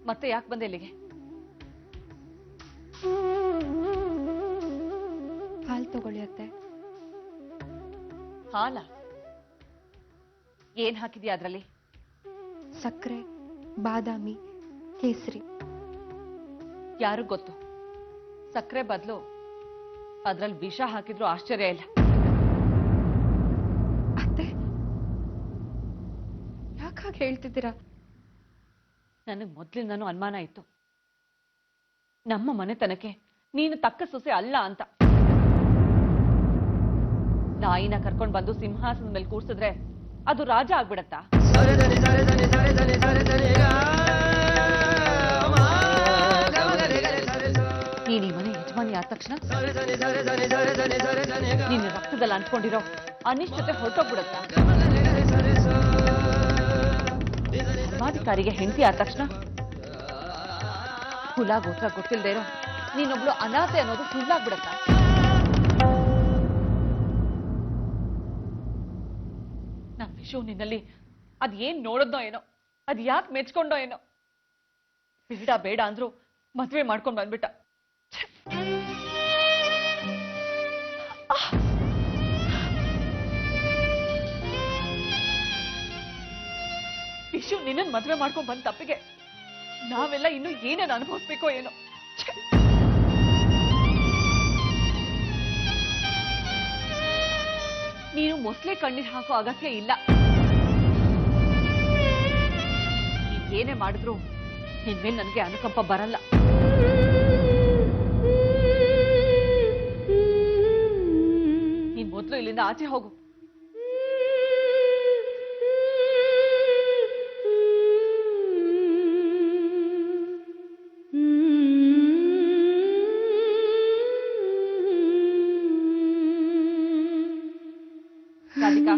ಮತ್ತೆ ಯಾಕೆ ಬಂದೆ ಇಲ್ಲಿಗೆ? ಹಾಲು ತಗೊಳ್ಳಿ ಅತ್ತೆ. ಹಾಲ? ಏನ್ ಹಾಕಿದ್ಯಾ ಅದ್ರಲ್ಲಿ? ಸಕ್ಕರೆ, ಬಾದಾಮಿ, ಕೇಸರಿ. ಯಾರು ಗೊತ್ತು, ಸಕ್ಕರೆ ಬದಲು ಅದ್ರಲ್ಲಿ ವಿಷ ಹಾಕಿದ್ರು ಆಶ್ಚರ್ಯ ಇಲ್ಲ. ಅತ್ತೆ ಯಾಕಾಗ ಹೇಳ್ತಿದ್ದೀರಾ? ನನಗೆ ಮೊದ್ಲಿಂದನೂ ಅನುಮಾನ ಇತ್ತು, ನಮ್ಮ ಮನೆತನಕ್ಕೆ ನೀನು ತಕ್ಕ ಸೊಸೆ ಅಲ್ಲ ಅಂತ. ನಾಯಿನ ಕರ್ಕೊಂಡ್ ಬಂದು ಸಿಂಹಾಸನದ ಮೇಲೆ ಕೂರ್ಸಿದ್ರೆ ಅದು ರಾಜ ಆಗ್ಬಿಡತ್ತಾ? ನೀನ್ ಈ ಮನೆ ಯಜಮಾನಿ ಆದ ತಕ್ಷಣ ನಿನ್ನ ರಕ್ತದಲ್ಲಿ ಅಂಟ್ಕೊಂಡಿರೋ ಅನಿಶ್ಚಿತೆ ಹೊರಟೋಗ್ಬಿಡತ್ತಾ? ಧರ್ಮಾಧಿಕಾರಿಗೆ ಹೆಂಡತಿ ಆದ ತಕ್ಷಣ ಕುಲ ಗೋತ್ರ ಗೊತ್ತಿಲ್ಲದೆ ಇರೋ ನೀನೊಬ್ಳು ಅನಾಥೆ ಅನ್ನೋದು ಸುಳ್ಳಾಗ್ಬಿಡತ್ತಾ? ನಮ್ ವಿಷು ನಿನ್ನಲ್ಲಿ ಅದ್ ಏನ್ ನೋಡದ್ನೋ ಏನೋ, ಅದ್ ಯಾಕೆ ಮೆಚ್ಕೊಂಡೋ ಏನೋ, ಬೇಡ ಬೇಡ ಅಂದ್ರು ಮದ್ವೆ ಮಾಡ್ಕೊಂಡ್ ಬಂದ್ಬಿಟ್ಟ. ವಿಷು ನಿನ್ನ ಮದ್ವೆ ಮಾಡ್ಕೊಂಡ್ ಬಂದ ತಪ್ಪಿಗೆ ನಾವೆಲ್ಲ ಇನ್ನು ಏನೇನು ಅನುಭವಿಸ್ಬೇಕೋ ಏನೋ. ನೀನು ಮೊಸಳೆ ಕಣ್ಣೀರ್ ಹಾಕೋ ಅಗತ್ಯ ಇಲ್ಲ. ಏನೇ ಮಾಡಿದ್ರು ನಿನ್ಮೇಲೆ ನನಗೆ ಅನುಕಂಪ ಬರಲ್ಲ. ನೀನ್ ಮೊದಲು ಇಲ್ಲಿಂದ ಆಚೆ ಹೋಗು. ರಾಧಿಕಾ,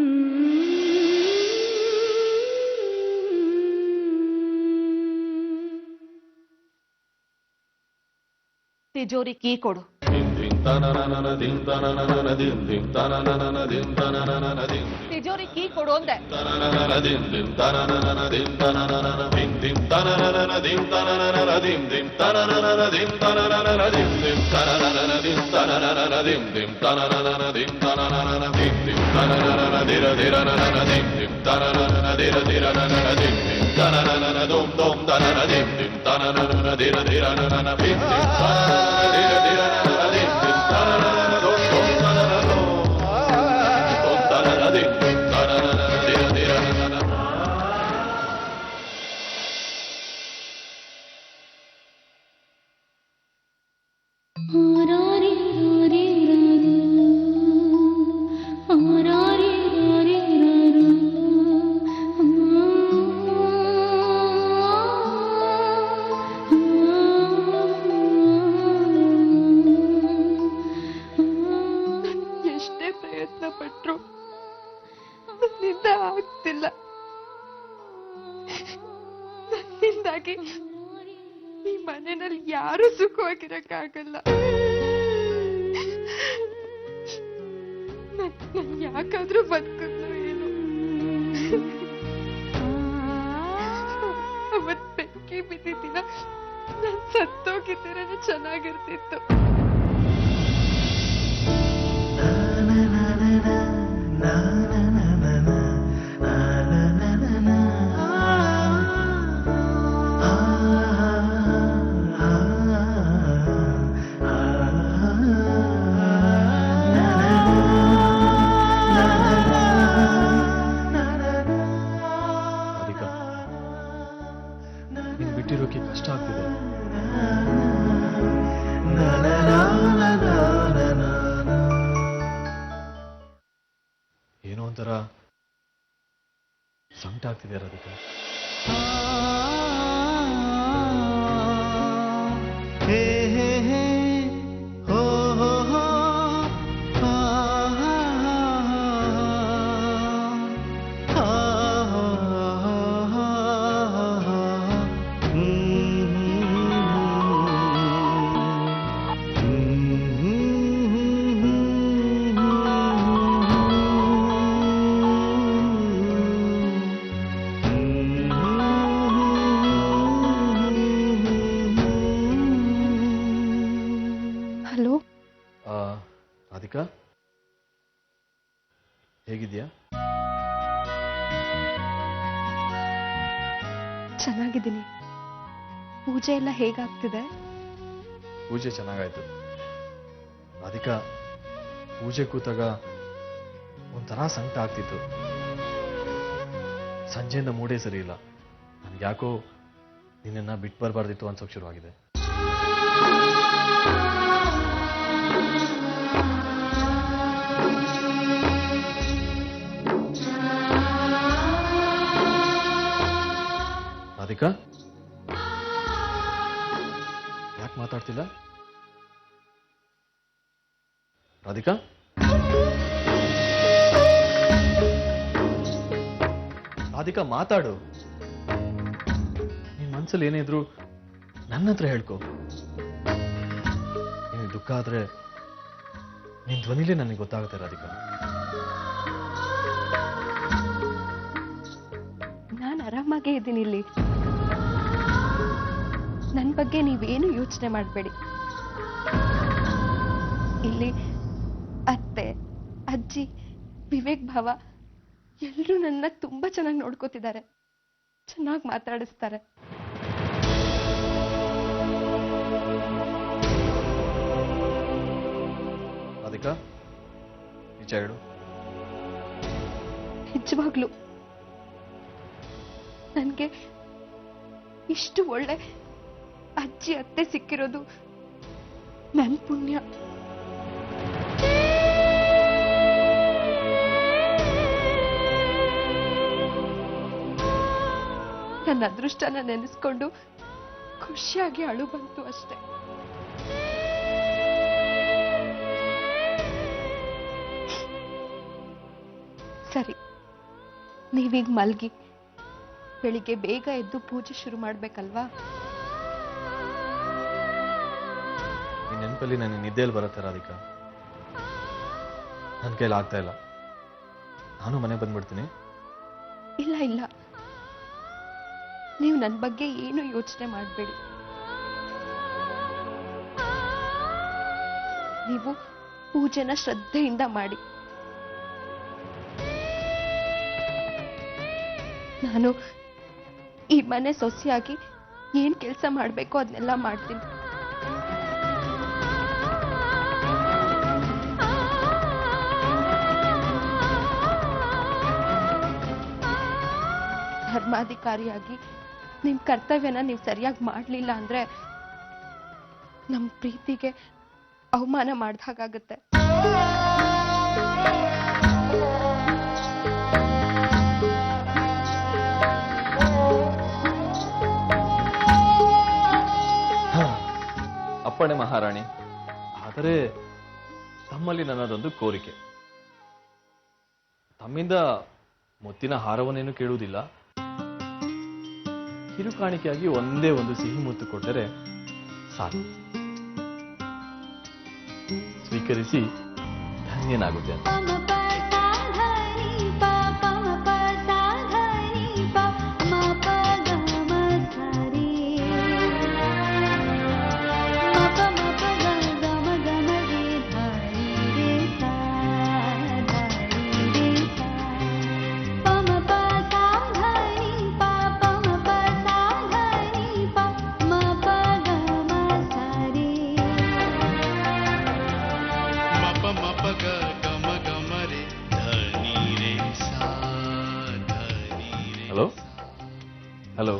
ತಿಜೋರಿ ಕೀ ಕೊಡು. ತಿಜೋರಿ ಕೀ ಕೊಡು ಅಂದೆ. ಎಷ್ಟೇ ಪ್ರಯತ್ನ ಪಟ್ರು ನನ್ನಿಂದ ಆಗ್ತಿಲ್ಲ. ನನ್ನಿಂದಾಗಿ ಈ ಮನೆಯಲ್ಲಿ ಯಾರು ಸುಖವಾಗಿರಕ್ಕಾಗಲ್ಲ. ನನ್ ಯಾಕಾದ್ರೂ ಬದುಕಿದ್ರು ಏನು? ಅವತ್ ಬೆಂಕಿ ಬಿದ್ದಿದ್ದೀನ ನಾನ್ ಸತ್ತೋಗಿದ್ದೀರ ಚೆನ್ನಾಗಿರ್ತಿತ್ತು. ಬಿಟ್ಟಿರೋಕೆ ಕಷ್ಟ ಆಗ್ತಿದೆ. ಏನೋ ಒಂಥರ ಸಂಕಟ ಆಗ್ತಿದೆ ರಾಧಿಕಾ. ರಾಧಿಕಾ, ಹೇಗಿದ್ಯಾ? ಚೆನ್ನಾಗಿದ್ದೀನಿ. ಪೂಜೆ ಎಲ್ಲ ಹೇಗಾಗ್ತಿದೆ? ಪೂಜೆ ಚೆನ್ನಾಗಾಯ್ತು. ರಾಧಿಕಾ, ಪೂಜೆ ಕೂತಾಗ ಒಂಥರ ಸಂಕಟ ಆಗ್ತಿತ್ತು. ಸಂಜೆಯಿಂದ ಮೂಡೇ ಸರಿ ಇಲ್ಲ. ನನ್ಗೆ ಯಾಕೋ ನಿನ್ನನ್ನು ಬಿಟ್ಟು ಬರಬಾರ್ದಿತ್ತು ಅನ್ಸೋಕ್ ಶುರುವಾಗಿದೆ. ರಾಧಿಕಾ, ಯಾಕೆ ಮಾತಾಡ್ತಿಲ್ಲ? ರಾಧಿಕಾ, ರಾಧಿಕಾ ಮಾತಾಡು. ನಿನ್ ಮನ್ಸಲ್ಲಿ ಏನೇ ಇದ್ರು ನನ್ನ ಹತ್ರ ಹೇಳ್ಕೊ. ನಿನಗೆ ದುಃಖ ಆದ್ರೆ ನಿನ್ ಧ್ವನಿಲೇ ನನಗೆ ಗೊತ್ತಾಗುತ್ತೆ ರಾಧಿಕಾ. ನಾನು ಆರಾಮಾಗೇ ಇದ್ದೀನಿ ಇಲ್ಲಿ. ನನ್ನ ಬಗ್ಗೆ ನೀವೇನು ಯೋಚನೆ ಮಾಡಬೇಡಿ. ಇಲ್ಲಿ ಅತ್ತೆ, ಅಜ್ಜಿ, ವಿವೇಕ್ ಭಾವ ಎಲ್ಲರೂ ನನ್ನ ತುಂಬಾ ಚೆನ್ನಾಗಿ ನೋಡ್ಕೋತಿದ್ದಾರೆ, ಚೆನ್ನಾಗಿ ಮಾತಾಡಿಸ್ತಾರೆ. ರಾಧಿಕಾ, ನಿಜ ಹೇಳು. ನಿಜವಾಗ್ಲು ನನಗೆ ಇಷ್ಟು ಒಳ್ಳೆ ಅಜ್ಜಿ ಅತ್ತೆ ಸಿಕ್ಕಿರೋದು ನನ್ನ ಪುಣ್ಯ. ನನ್ನ ಅದೃಷ್ಟನ ನೆನೆಸ್ಕೊಂಡು ಖುಷಿಯಾಗಿ ಅಳು ಬಂತು ಅಷ್ಟೆ. ಸರಿ, ನೀವೀಗ ಮಲ್ಗಿ. ಬೆಳಿಗ್ಗೆ ಬೇಗ ಎದ್ದು ಪೂಜೆ ಶುರು ಮಾಡ್ಬೇಕಲ್ವಾ? ಈ ನೆನಪಲ್ಲಿ ನನಗೆ ನಿದ್ದೆಯಲ್ಲಿ ಬರುತ್ತೆ ರಾಧಿಕಾ. ನನ್ನ ಕೈಲಿ ಆಗ್ತಾ ಇಲ್ಲ. ನಾನು ಮನೆ ಬಂದ್ಬಿಡ್ತೀನಿ. ಇಲ್ಲ ಇಲ್ಲ, ನೀವು ನನ್ನ ಬಗ್ಗೆ ಏನು ಯೋಚನೆ ಮಾಡಬೇಡಿ. ನೀವು ಪೂಜೆನ ಶ್ರದ್ಧೆಯಿಂದ ಮಾಡಿ. ನಾನು ಈ ಮನೆ ಸೊಸೆಯಾಗಿ ಏನ್ ಕೆಲಸ ಮಾಡ್ಬೇಕೋ ಅದನ್ನೆಲ್ಲ ಮಾಡ್ತೀನಿ. ಧರ್ಮಾಧಿಕಾರಿಯಾಗಿ ನಿಮ್ ಕರ್ತವ್ಯನ ನೀವು ಸರಿಯಾಗಿ ಮಾಡ್ಲಿಲ್ಲ ಅಂದ್ರೆ ನಮ್ ಪ್ರೀತಿಗೆ ಅವಮಾನ ಮಾಡ್ದ ಹಾಗಾಗುತ್ತೆ. ಅಪ್ಪಣೆ ಮಹಾರಾಣಿ. ಆದರೆ ತಮ್ಮಲ್ಲಿ ನನ್ನದೊಂದು ಕೋರಿಕೆ. ತಮ್ಮಿಂದ ಮುತ್ತಿನ ಹಾರವನ್ನೇನು ಕೇಳುವುದಿಲ್ಲ. ಕಿರುಕಾಣಿಕೆಯಾಗಿ ಒಂದೇ ಒಂದು ಸಿಹಿ ಮುತ್ತು ಕೊಟ್ಟರೆ ಸಾಕು. ಸ್ವೀಕರಿಸಿ ಧನ್ಯನಾಗುತ್ತೆ ಅಂತ. ಹಲೋ ಹಲೋ,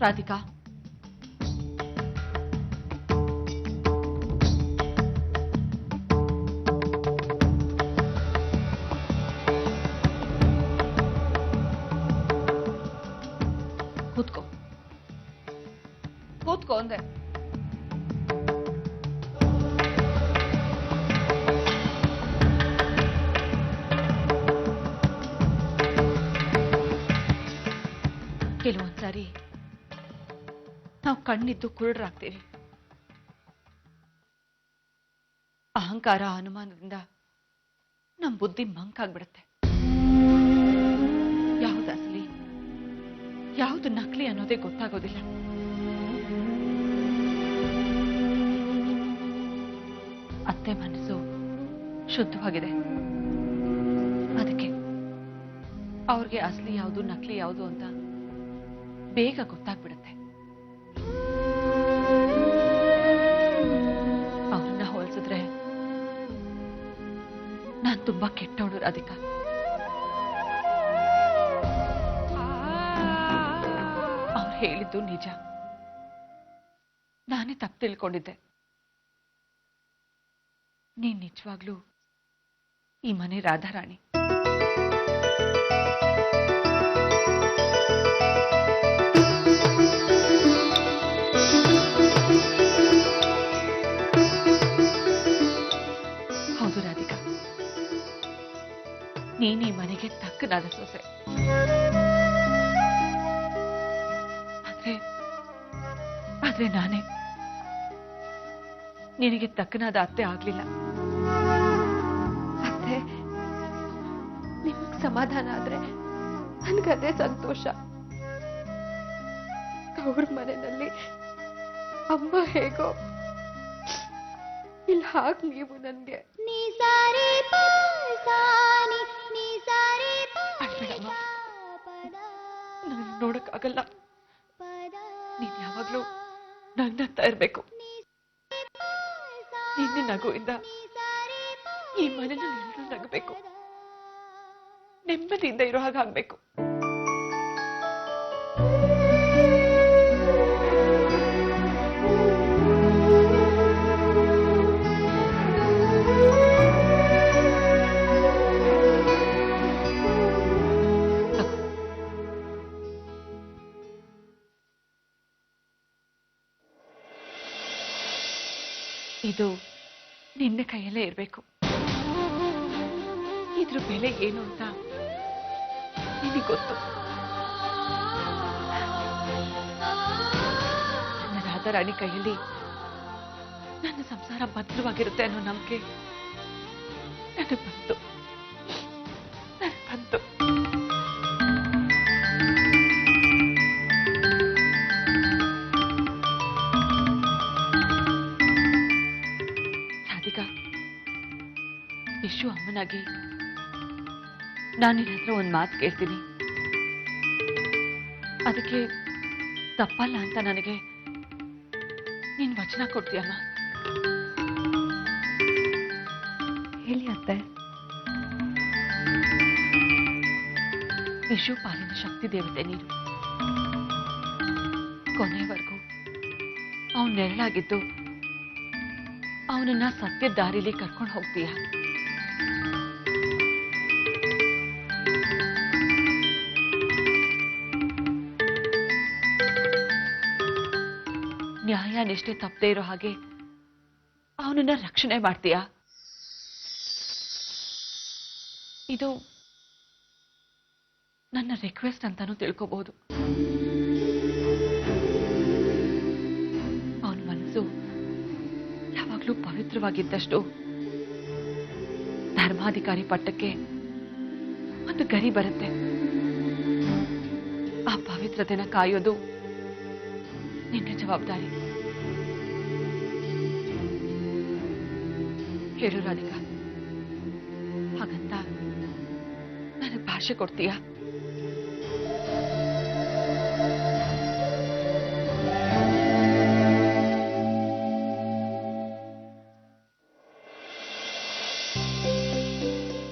ರಾಧಿಕಾ, ಕೂತ್ಕೋ. ಕೂತ್ಕೋ ಅಂದೆ. ಕೆಲವೊಂದ್ಸಾರಿ ನಾವು ಕಣ್ಣಿದ್ದು ಕುರುಡರಾಗ್ತೀವಿ. ಅಹಂಕಾರ ಅನುಮಾನದಿಂದ ನಮ್ ಬುದ್ಧಿ ಮಂಕಾಗ್ಬಿಡುತ್ತೆ. ಯಾವ್ದು ಅಸಲಿ ಯಾವ್ದು ನಕಲಿ ಅನ್ನೋದೇ ಗೊತ್ತಾಗೋದಿಲ್ಲ. ಅತ್ತೆ ಮನಸ್ಸು ಶುದ್ಧವಾಗಿದೆ. ಅದಕ್ಕೆ ಅವ್ರಿಗೆ ಅಸಲಿ ಯಾವುದು ನಕಲಿ ಯಾವುದು ಅಂತ ಬೇಗ ಗೊತ್ತಾಗ್ಬಿಡುತ್ತೆ. ಅವ್ರನ್ನ ಹೋಲಿಸಿದ್ರೆ ನಾನ್ ತುಂಬಾ ಕೆಟ್ಟವಳು ರಾಧಿಕಾ. ಅವ್ರು ಹೇಳಿದ್ದು ನಿಜ. ನಾನೇ ತಪ್ಪು ತಿಳ್ಕೊಂಡಿದ್ದೆ. ನೀನ್ ನಿಜವಾಗ್ಲೂ ಈ ಮನೆ ರಾಧಾರಾಣಿ. ಹೌದು ರಾಧಿಕಾ, ನೀನ್ ಈ ಮನೆಗೆ ತಕ್ಕನಾದ ಸೊಸೆ. ಆದ್ರೆ ನಾನೇ ನಿನಗೆ ತಕ್ಕನಾದ ಅತ್ತೆ ಆಗ್ಲಿಲ್ಲ. ಅತ್ತೆ, ನಿಮಗ್ ಸಮಾಧಾನ ಆದ್ರೆ ನನ್ಗದೇ ಸಂತೋಷ. ಅವ್ರ ಮನೆಯಲ್ಲಿ ಅಮ್ಮ ಹೇಗೋ ಇಲ್ಲಿ ಹಾಗೆ ನೀವು ನನ್ಗೆ. ಅಳ್ಬೇಡಮ್ಮ, ನಾನು ನೋಡಕ್ಕಾಗಲ್ಲ. ನೀನ್ ಯಾವಾಗ್ಲೂ ನಗ್ನಗ್ತಾ ಇರ್ಬೇಕು. ನಿನ್ನ ನಗುವಿಂದ ಈ ಮನೆಯಲ್ಲಿ ಎಲ್ಲರೂ ನಗಬೇಕು, ನೆಮ್ಮದಿಯಿಂದ ಇರೋ ಹಾಗಾಗ್ಬೇಕು. ಇದು ನಿನ್ನ ಕೈಯಲ್ಲೇ ಇರಬೇಕು. ಇದ್ರ ಬೆಲೆ ಏನು ಅಂತ ನಿನಗೆ ಗೊತ್ತು. ನನ್ನ ರಾಧಾರಾಣಿ ಕೈಯಲ್ಲಿ ನನ್ನ ಸಂಸಾರ ಭದ್ರವಾಗಿರುತ್ತೆ ಅನ್ನೋ ನಂಬಿಕೆ ನನಗೆ ಬಂತು. ರಾಧಿಕಾ, ವಿಶ್ವ ಅಮ್ಮನಾಗಿ ನಾನು ನಿನ್ನ ಹತ್ರ ಒಂದು ಮಾತು ಕೇಳ್ತೀನಿ. ಅದಕ್ಕೆ ತಪ್ಪಲ್ಲ ಅಂತ ನನಗೆ ನೀನ್ ವಚನ ಕೊಡ್ತೀಯಮ್ಮ? ಹೇಳಿ ಅತ್ತೆ. ವಿಶ್ವ ಪಾಲಿನ ಶಕ್ತಿ ದೇವತೆ ನೀನು. ಕೊನೆವರೆಗೂ ಅವನ್ ನೆರಳಾಗಿದ್ದು ಅವನನ್ನ ಸತ್ಯ ದಾರಿಲಿ ಕರ್ಕೊಂಡು ಹೋಗ್ತೀಯ. ನ್ಯಾಯ ನಿಷ್ಠೆ ತಪ್ಪದೇ ಇರೋ ಹಾಗೆ ಅವನನ್ನ ರಕ್ಷಣೆ ಮಾಡ್ತೀಯ. ಇದು ನನ್ನ ರಿಕ್ವೆಸ್ಟ್ ಅಂತಾನೂ ತಿಳ್ಕೋಬಹುದು. ಅವನ ಮನಸ್ಸು ಯಾವಾಗ್ಲೂ ಪವಿತ್ರವಾಗಿದ್ದಷ್ಟು ಧರ್ಮಾಧಿಕಾರಿ ಪಟ್ಟಕ್ಕೆ ಒಂದು ಗರಿ ಬರುತ್ತೆ. ಆ ಪವಿತ್ರತೆನ ಕಾಯೋದು ನಿನ್ನ ಜವಾಬ್ದಾರಿ. ಹೇಳು ರಾಧಿಕಾ, ಹಾಗಂತ ನನಗೆ ಭಾಷೆ ಕೊಡ್ತೀಯಾ?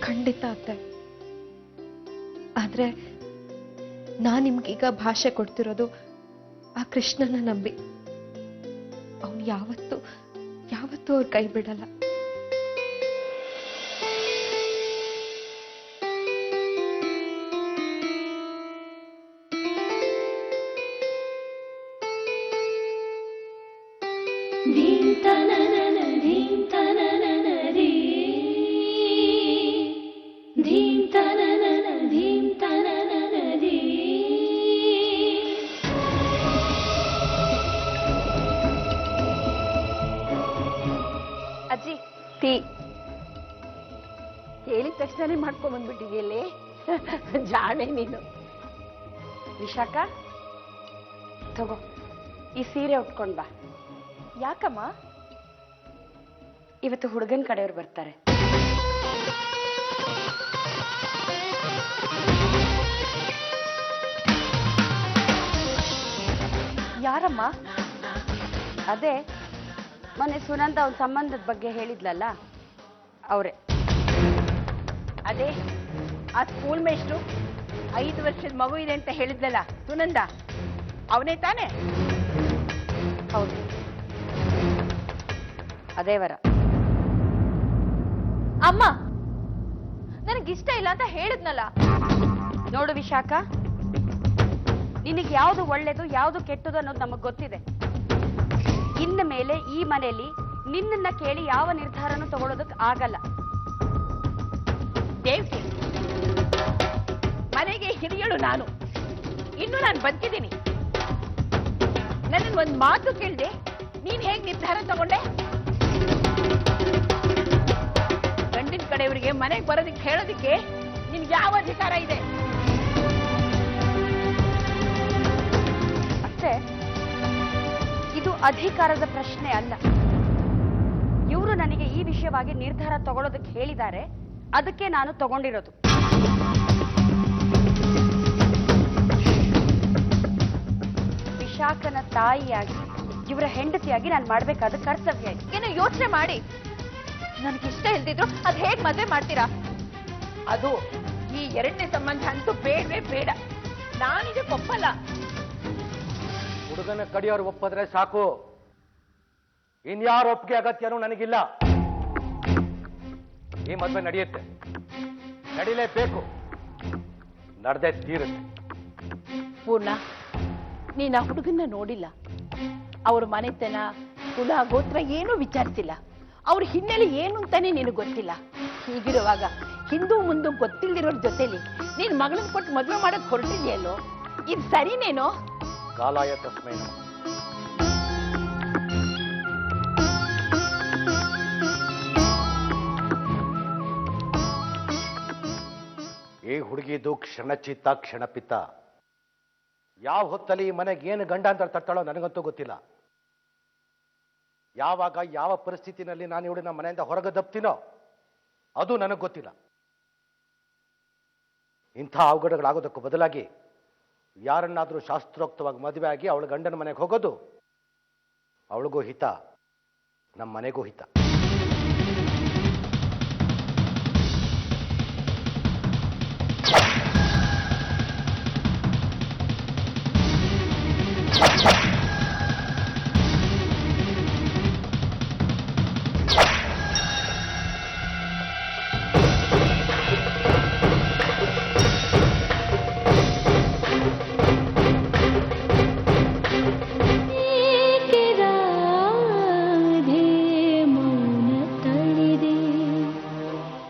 ಖಂಡಿತ ಅತ್ತೆ. ಆದ್ರೆ ನಾನ್ ನಿಮ್ಗೀಗ ಭಾಷೆ ಕೊಡ್ತಿರೋದು ಆ ಕೃಷ್ಣನ ನಂಬಿ. ಅವನು ಯಾವತ್ತೂ ಅವ್ರ ಕೈ ಬಿಡಲ್ಲ. ಕೆಲಸನೇ ಮಾಡ್ಕೊಂಡ್ ಬಂದ್ಬಿಟ್ಟಿದೆಯಲ್ಲಿ ಜಾಣೆ ನೀನು. ವಿಶಾಖ ತಗೋ ಈ ಸೀರೆ ಉಟ್ಕೊಂಡ್ ಬಾ. ಯಾಕಮ್ಮ? ಇವತ್ತು ಹುಡುಗನ ಕಡೆಯವ್ರು ಬರ್ತಾರೆ. ಯಾರಮ್ಮ? ಅದೇ ಮೊನ್ನೆ ಸುನಂದ ಅವನ ಸಂಬಂಧದ ಬಗ್ಗೆ ಹೇಳಿದ್ಲಲ್ಲ, ಅವರೇ. ಅದೇ ಆ ಸ್ಕೂಲ್ ಮೇಷ್ಟ್ರು 5 ವರ್ಷದ ಮಗು ಇದೆ ಅಂತ ಹೇಳಿದ್ಲಲ್ಲ ಸುನಂದ, ಅವನೇ ತಾನೆ? ಹೌದು, ಅದೇ ವರ. ಅಮ್ಮ, ನನಗಿಷ್ಟ ಇಲ್ಲ ಅಂತ ಹೇಳಿದ್ನಲ್ಲ. ನೋಡು ವಿಶಾಖ, ನಿನಗೆ ಯಾವುದು ಒಳ್ಳೇದು ಯಾವುದು ಕೆಟ್ಟದು ಅನ್ನೋದು ನಮಗ್ ಗೊತ್ತಿದೆ. ಇನ್ನು ಮೇಲೆ ಈ ಮನೆಯಲ್ಲಿ ನಿನ್ನನ್ನ ಕೇಳಿ ಯಾವ ನಿರ್ಧಾರನೂ ತಗೊಳ್ಳೋದಕ್ಕೆ ಆಗಲ್ಲ. ದೇವ್ಸಿ, ಮನೆಗೆ ಹಿರಿಯಳು ನಾನು, ಇನ್ನು ನಾನು ಬದುಕಿದ್ದೀನಿ. ನನ್ನ ಒಂದ್ ಮಾತು ಕೇಳ್ದೆ ನೀನ್ ಹೇಗ್ ನಿರ್ಧಾರ ತಗೊಂಡೆ? ಗಂಡಿನ ಕಡೆಯವರಿಗೆ ಮನೆಗೆ ಬರೋದಕ್ಕೆ ಹೇಳೋದಕ್ಕೆ ನಿನ್ಗೆ ಯಾವ ಅಧಿಕಾರ ಇದೆ? ಅಷ್ಟೇ, ಇದು ಅಧಿಕಾರದ ಪ್ರಶ್ನೆ ಅಲ್ಲ. ಇವರು ನನಗೆ ಈ ವಿಷಯವಾಗಿ ನಿರ್ಧಾರ ತಗೊಳ್ಳೋದಕ್ಕೆ ಹೇಳಿದ್ದಾರೆ, ಅದಕ್ಕೆ ನಾನು ತಗೊಂಡಿರೋದು. ವಿಶಾಖನ ತಾಯಿಯಾಗಿ ಇವರ ಹೆಂಡತಿಯಾಗಿ ನಾನು ಮಾಡ್ಬೇಕಾದ ಕರ್ತವ್ಯ ಇದೆ. ಏನೋ ಯೋಚನೆ ಮಾಡಿ. ನನಗಿಷ್ಟ ಇಲ್ದಿದ್ರು ಅದ್ ಹೇಗ್ ಮದ್ವೆ ಮಾಡ್ತೀರಾ? ಅದು ಈ ಎರಡನೇ ಸಂಬಂಧ ಅಂತೂ ಬೇಡವೇ ಬೇಡ. ನಾನಿದಕ್ಕೆ ಒಪ್ಪಲ್ಲ. ಹುಡುಗನ ಕಡಿಯೋರು ಒಪ್ಪಿದ್ರೆ ಸಾಕು, ಇನ್ಯಾರ ಒಪ್ಪಿಗೆ ಅಗತ್ಯನೂ ನನಗಿಲ್ಲ. ಈ ಮದುವೆ ನಡೆಯುತ್ತೆ, ನಡಿಲೇಬೇಕು, ನಡೆದೇ ತೀರುತ್ತೆ. ಪೂರ್ಣ, ನೀನ್ ಆ ಹುಡುಗನ್ನ ನೋಡಿಲ್ಲ. ಅವ್ರ ಮನೆತನ ಕುಲ ಗೋತ್ರ ಏನೂ ವಿಚಾರಿಸಿಲ್ಲ. ಅವ್ರ ಹಿನ್ನೆಲೆ ಏನು ಅಂತಾನೆ ನಿನಗೆ ಗೊತ್ತಿಲ್ಲ. ಹೀಗಿರುವಾಗ ಹಿಂದೂ ಮುಂದೆ ಗೊತ್ತಿಲ್ದಿರೋರ್ ಜೊತೆಲಿ ನೀನ್ ಮಗಳನ್ನ ಕೊಟ್ಟು ಮದುವೆ ಮಾಡಕ್ ಹೊರಟಿದ್ಯಲ್ಲೋ, ಇದು ಸರಿನೇನೋ? ಕಾಲಾಯ ತಸ್ಮೈ ನಮಃ. ಈ ಹುಡುಗಿದು ಕ್ಷಣಚಿತ್ತ ಕ್ಷಣಪಿತ್ತ. ಯಾವ ಹೊತ್ತಲ್ಲಿ ಈ ಮನೆಗೆ ಏನು ಗಂಡ ಅಂತ ತರ್ತಾಳೋ ನನಗಂತೂ ಗೊತ್ತಿಲ್ಲ. ಯಾವಾಗ ಯಾವ ಪರಿಸ್ಥಿತಿನಲ್ಲಿ ನಾನು ಇವಳನ್ನ ಮನೆಯಿಂದ ಹೊರಗೆ ದಬ್ತೀನೋ ಅದು ನನಗೆ ಗೊತ್ತಿಲ್ಲ. ಇಂಥ ಅವಘಡಗಳಾಗೋದಕ್ಕೂ ಬದಲಾಗಿ ಯಾರನ್ನಾದರೂ ಶಾಸ್ತ್ರೋಕ್ತವಾಗಿ ಮದುವೆ ಆಗಿ ಅವಳ ಗಂಡನ ಮನೆಗೆ ಹೋಗೋದು ಅವಳಿಗೂ ಹಿತ, ನಮ್ಮ ಮನೆಗೂ ಹಿತ.